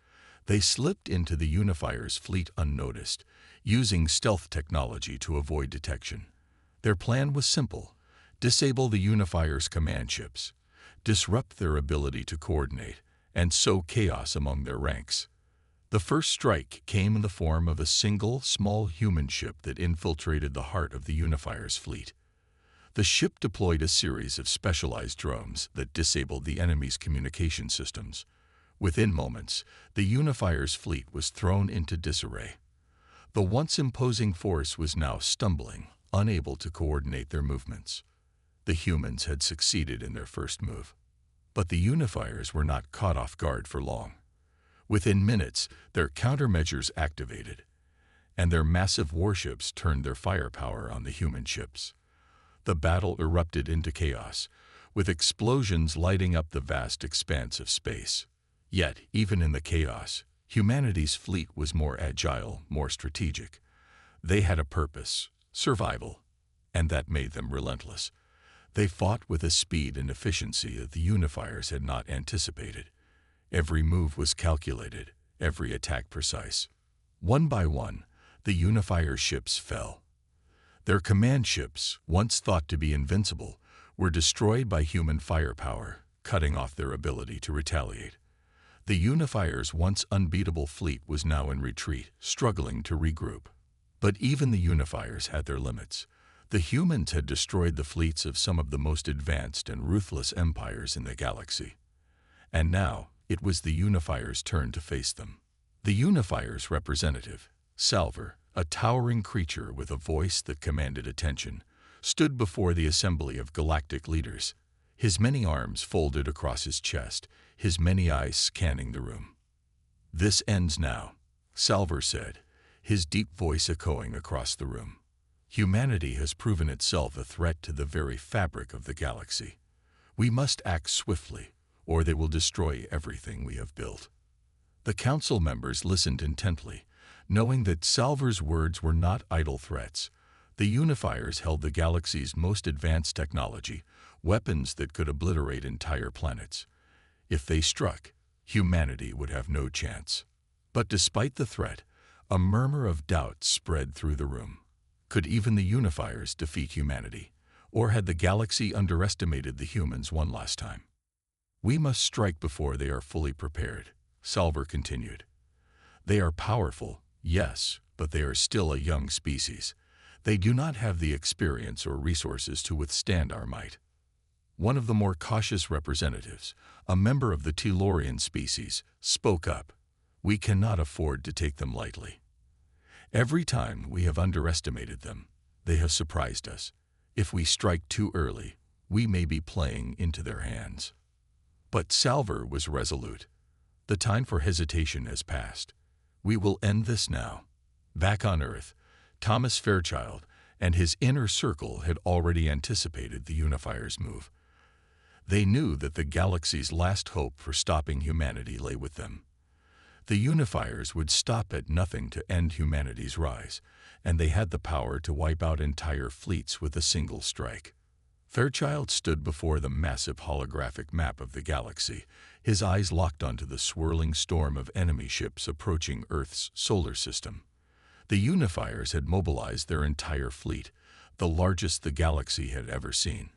They slipped into the Unifiers' fleet unnoticed, using stealth technology to avoid detection. Their plan was simple: disable the Unifiers' command ships, disrupt their ability to coordinate, and sow chaos among their ranks. The first strike came in the form of a single, small human ship that infiltrated the heart of the Unifiers' fleet. The ship deployed a series of specialized drones that disabled the enemy's communication systems. Within moments, the Unifiers' fleet was thrown into disarray. The once imposing force was now stumbling, unable to coordinate their movements. The humans had succeeded in their first move. But the Unifiers were not caught off guard for long. Within minutes, their countermeasures activated, and their massive warships turned their firepower on the human ships. The battle erupted into chaos, with explosions lighting up the vast expanse of space. Yet, even in the chaos, humanity's fleet was more agile, more strategic. They had a purpose: survival, and that made them relentless. They fought with a speed and efficiency that the Unifiers had not anticipated. Every move was calculated, every attack precise. One by one, the Unifier ships fell. Their command ships, once thought to be invincible, were destroyed by human firepower, cutting off their ability to retaliate. The Unifiers' once unbeatable fleet was now in retreat, struggling to regroup. But even the Unifiers had their limits. The humans had destroyed the fleets of some of the most advanced and ruthless empires in the galaxy. And now, it was the Unifiers' turn to face them. The Unifiers' representative, Salver, a towering creature with a voice that commanded attention, stood before the assembly of galactic leaders, his many arms folded across his chest, his many eyes scanning the room. "This ends now," Salver said, his deep voice echoing across the room. "Humanity has proven itself a threat to the very fabric of the galaxy. We must act swiftly, or they will destroy everything we have built." The council members listened intently, knowing that Salver's words were not idle threats. The Unifiers held the galaxy's most advanced technology, weapons that could obliterate entire planets. If they struck, humanity would have no chance. But despite the threat, a murmur of doubt spread through the room. Could even the Unifiers defeat humanity? Or had the galaxy underestimated the humans one last time? We must strike before they are fully prepared, Salver continued. They are powerful, yes, but they are still a young species. They do not have the experience or resources to withstand our might. One of the more cautious representatives, a member of the Tellurian species, spoke up. We cannot afford to take them lightly. Every time we have underestimated them, they have surprised us. If we strike too early, we may be playing into their hands. But Salver was resolute. The time for hesitation has passed. We will end this now. Back on Earth, Thomas Fairchild and his inner circle had already anticipated the Unifier's move. They knew that the galaxy's last hope for stopping humanity lay with them. The Unifiers would stop at nothing to end humanity's rise, and they had the power to wipe out entire fleets with a single strike. Fairchild stood before the massive holographic map of the galaxy, his eyes locked onto the swirling storm of enemy ships approaching Earth's solar system. The Unifiers had mobilized their entire fleet, the largest the galaxy had ever seen.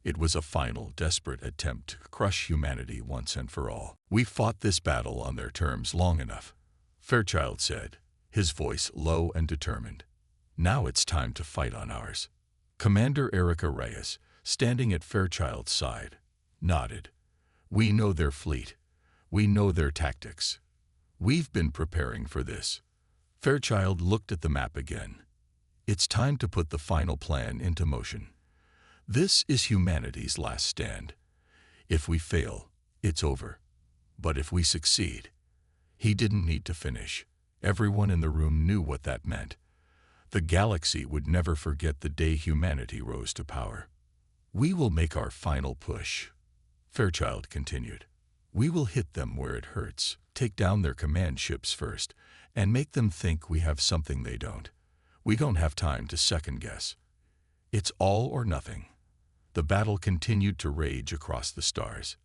It was a final, desperate attempt to crush humanity once and for all. We fought this battle on their terms long enough, Fairchild said, his voice low and determined. Now it's time to fight on ours. Commander Erica Reyes, standing at Fairchild's side, nodded. We know their fleet. We know their tactics. We've been preparing for this. Fairchild looked at the map again. It's time to put the final plan into motion. This is humanity's last stand. If we fail, it's over. But if we succeed, he didn't need to finish. Everyone in the room knew what that meant. The galaxy would never forget the day humanity rose to power. We will make our final push, Fairchild continued. We will hit them where it hurts, take down their command ships first, and make them think we have something they don't. We don't have time to second guess. It's all or nothing. The battle continued to rage across the stars,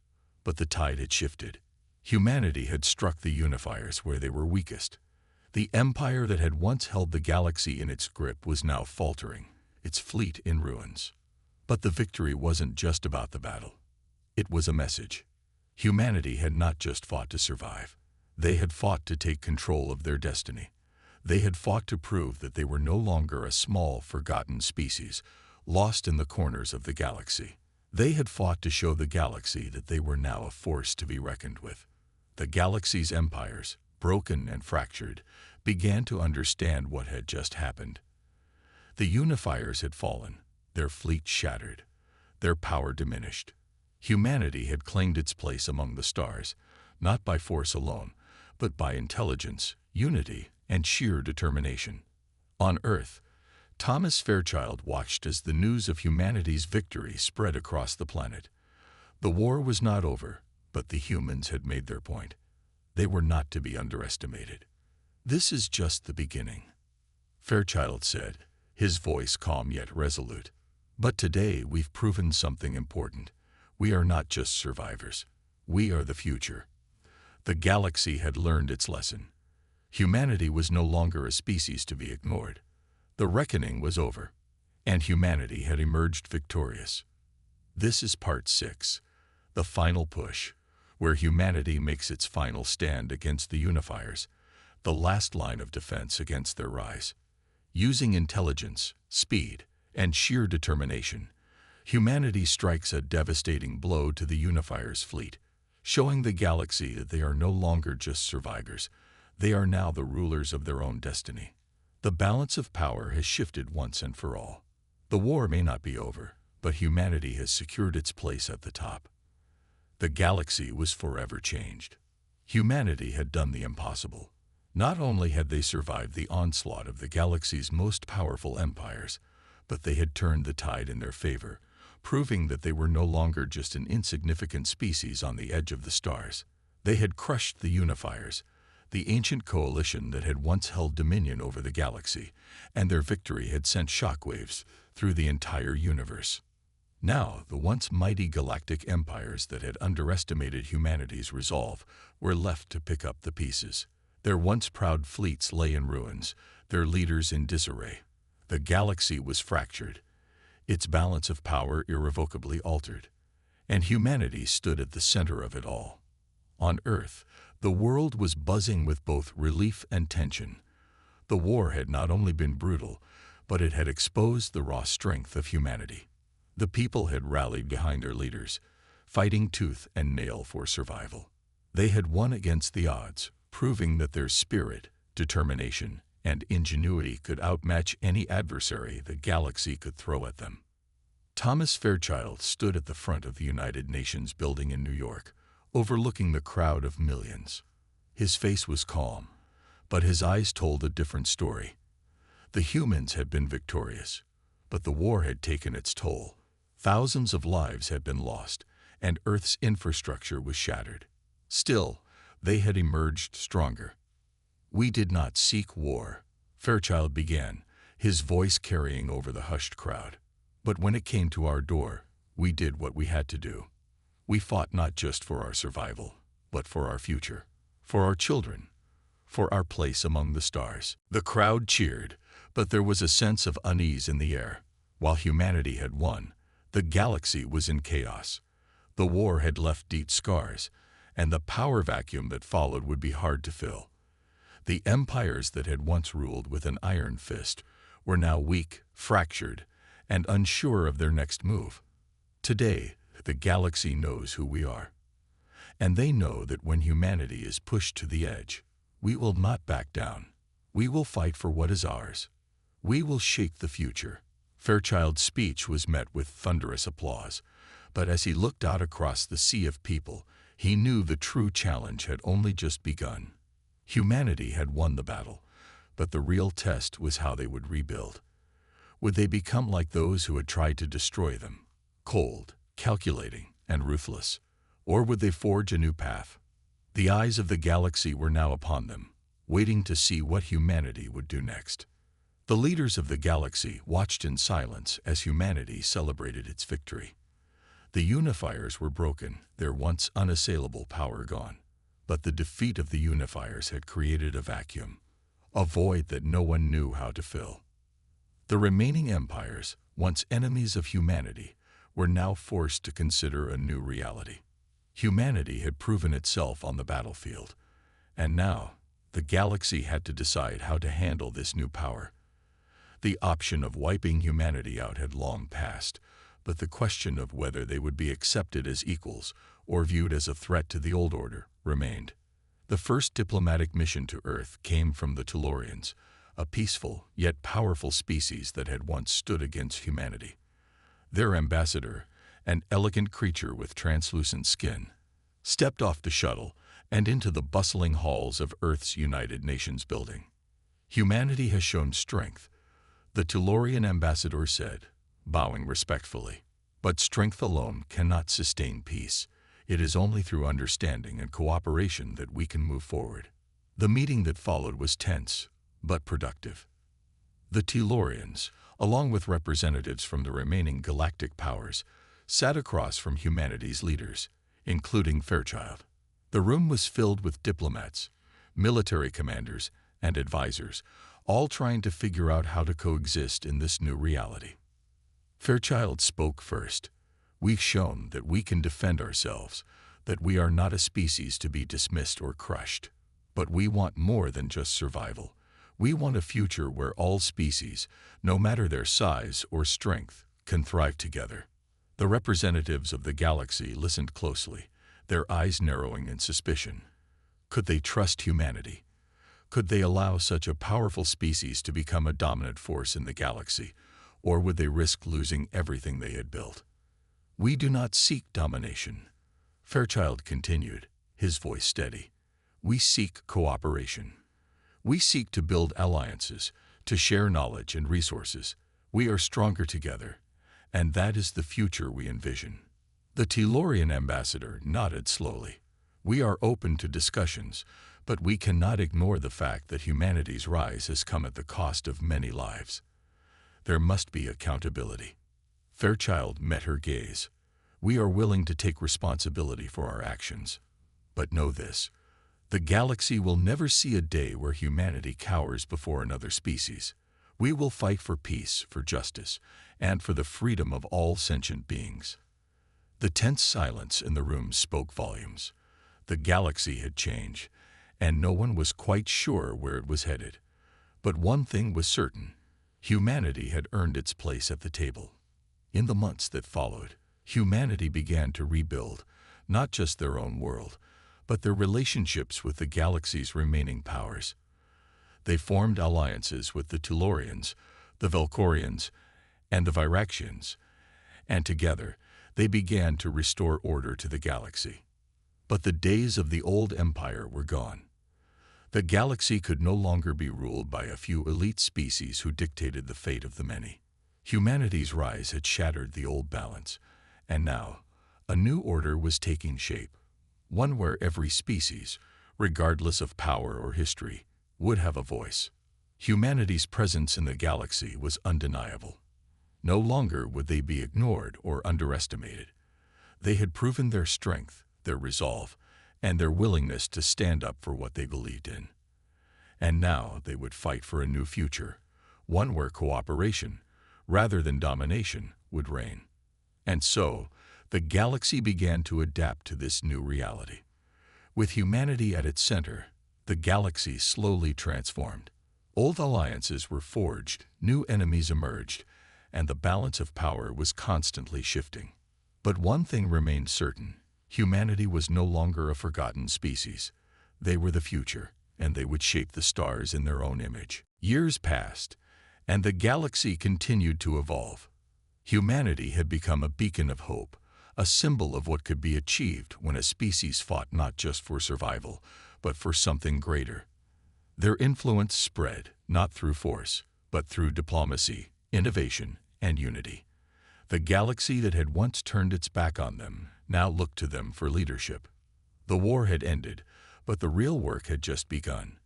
but the tide had shifted. Humanity had struck the Unifiers where they were weakest. The empire that had once held the galaxy in its grip was now faltering, its fleet in ruins. But the victory wasn't just about the battle. It was a message. Humanity had not just fought to survive. They had fought to take control of their destiny. They had fought to prove that they were no longer a small, forgotten species, lost in the corners of the galaxy. They had fought to show the galaxy that they were now a force to be reckoned with. The galaxy's empires, broken and fractured, began to understand what had just happened. The Unifiers had fallen, their fleet shattered, their power diminished. Humanity had claimed its place among the stars, not by force alone, but by intelligence, unity, and sheer determination. On Earth, Thomas Fairchild watched as the news of humanity's victory spread across the planet. The war was not over, but the humans had made their point. They were not to be underestimated. This is just the beginning, Fairchild said, his voice calm yet resolute. But today we've proven something important. We are not just survivors. We are the future. The galaxy had learned its lesson. Humanity was no longer a species to be ignored. The reckoning was over, and humanity had emerged victorious. This is part 6, the final push, where humanity makes its final stand against the Unifiers, the last line of defense against their rise. Using intelligence, speed, and sheer determination, humanity strikes a devastating blow to the Unifiers' fleet, showing the galaxy that they are no longer just survivors. They are now the rulers of their own destiny. The balance of power has shifted once and for all. The war may not be over, but humanity has secured its place at the top. The galaxy was forever changed. Humanity had done the impossible. Not only had they survived the onslaught of the galaxy's most powerful empires, but they had turned the tide in their favor, proving that they were no longer just an insignificant species on the edge of the stars. They had crushed the Unifiers, the ancient coalition that had once held dominion over the galaxy, and their victory had sent shockwaves through the entire universe. Now, the once mighty galactic empires that had underestimated humanity's resolve were left to pick up the pieces. Their once proud fleets lay in ruins, their leaders in disarray. The galaxy was fractured, its balance of power irrevocably altered, and humanity stood at the center of it all. On Earth, the world was buzzing with both relief and tension. The war had not only been brutal, but it had exposed the raw strength of humanity. The people had rallied behind their leaders, fighting tooth and nail for survival. They had won against the odds, proving that their spirit, determination, and ingenuity could outmatch any adversary the galaxy could throw at them. Thomas Fairchild stood at the front of the United Nations building in New York, overlooking the crowd of millions. His face was calm, but his eyes told a different story. The humans had been victorious, but the war had taken its toll. Thousands of lives had been lost, and Earth's infrastructure was shattered. Still, they had emerged stronger. "We did not seek war," Fairchild began, his voice carrying over the hushed crowd. "But when it came to our door, we did what we had to do. We fought not just for our survival, but for our future, for our children, for our place among the stars." The crowd cheered, but there was a sense of unease in the air. While humanity had won, the galaxy was in chaos. The war had left deep scars, and the power vacuum that followed would be hard to fill. The empires that had once ruled with an iron fist were now weak, fractured, and unsure of their next move. Today, the galaxy knows who we are. And they know that when humanity is pushed to the edge, we will not back down. We will fight for what is ours. We will shape the future. Fairchild's speech was met with thunderous applause, but as he looked out across the sea of people, he knew the true challenge had only just begun. Humanity had won the battle, but the real test was how they would rebuild. Would they become like those who had tried to destroy them, cold, calculating, and ruthless? Or would they forge a new path? The eyes of the galaxy were now upon them, waiting to see what humanity would do next. The leaders of the galaxy watched in silence as humanity celebrated its victory. The unifiers were broken, their once unassailable power gone. But the defeat of the unifiers had created a vacuum, a void that no one knew how to fill. The remaining empires, once enemies of humanity, were now forced to consider a new reality. Humanity had proven itself on the battlefield, and now the galaxy had to decide how to handle this new power. The option of wiping humanity out had long passed, but the question of whether they would be accepted as equals or viewed as a threat to the old order remained. The first diplomatic mission to Earth came from the Tellurians, a peaceful yet powerful species that had once stood against humanity. Their ambassador, an elegant creature with translucent skin, stepped off the shuttle and into the bustling halls of Earth's United Nations building. "Humanity has shown strength," the Tellurian ambassador said, bowing respectfully. "But strength alone cannot sustain peace. It is only through understanding and cooperation that we can move forward." The meeting that followed was tense, but productive. The Tellurians, along with representatives from the remaining galactic powers, sat across from humanity's leaders, including Fairchild. The room was filled with diplomats, military commanders, and advisors, all trying to figure out how to coexist in this new reality. Fairchild spoke first. "We've shown that we can defend ourselves, that we are not a species to be dismissed or crushed. But we want more than just survival. We want a future where all species, no matter their size or strength, can thrive together." The representatives of the galaxy listened closely, their eyes narrowing in suspicion. Could they trust humanity? Could they allow such a powerful species to become a dominant force in the galaxy, or would they risk losing everything they had built? "We do not seek domination," Fairchild continued, his voice steady. "We seek cooperation. We seek to build alliances, to share knowledge and resources. We are stronger together, and that is the future we envision." The Tellurian ambassador nodded slowly. "We are open to discussions, but we cannot ignore the fact that humanity's rise has come at the cost of many lives. There must be accountability." Fairchild met her gaze. "We are willing to take responsibility for our actions. But know this, the galaxy will never see a day where humanity cowers before another species. We will fight for peace, for justice, and for the freedom of all sentient beings." The tense silence in the room spoke volumes. The galaxy had changed, and no one was quite sure where it was headed. But one thing was certain: humanity had earned its place at the table. In the months that followed, humanity began to rebuild, not just their own world, but their relationships with the galaxy's remaining powers. They formed alliances with the Tellurians, the Velkorians, and the Viraxians, and together they began to restore order to the galaxy. But the days of the old empire were gone. The galaxy could no longer be ruled by a few elite species who dictated the fate of the many. Humanity's rise had shattered the old balance, and now a new order was taking shape, one where every species, regardless of power or history, would have a voice. Humanity's presence in the galaxy was undeniable. No longer would they be ignored or underestimated. They had proven their strength, their resolve, and their willingness to stand up for what they believed in. And now they would fight for a new future, one where cooperation, rather than domination, would reign. And so, the galaxy began to adapt to this new reality. With humanity at its center, the galaxy slowly transformed. Old alliances were forged, new enemies emerged, and the balance of power was constantly shifting. But one thing remained certain: humanity was no longer a forgotten species. They were the future, and they would shape the stars in their own image. Years passed, and the galaxy continued to evolve. Humanity had become a beacon of hope, a symbol of what could be achieved when a species fought not just for survival, but for something greater. Their influence spread, not through force, but through diplomacy, innovation, and unity. The galaxy that had once turned its back on them now looked to them for leadership. The war had ended, but the real work had just begun.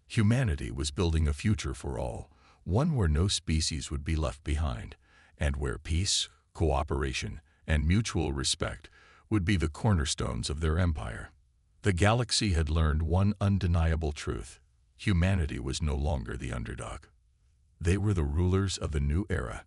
Humanity was building a future for all, one where no species would be left behind, and where peace, cooperation, and mutual respect would be the cornerstones of their empire. The galaxy had learned one undeniable truth: humanity was no longer the underdog. They were the rulers of the new era.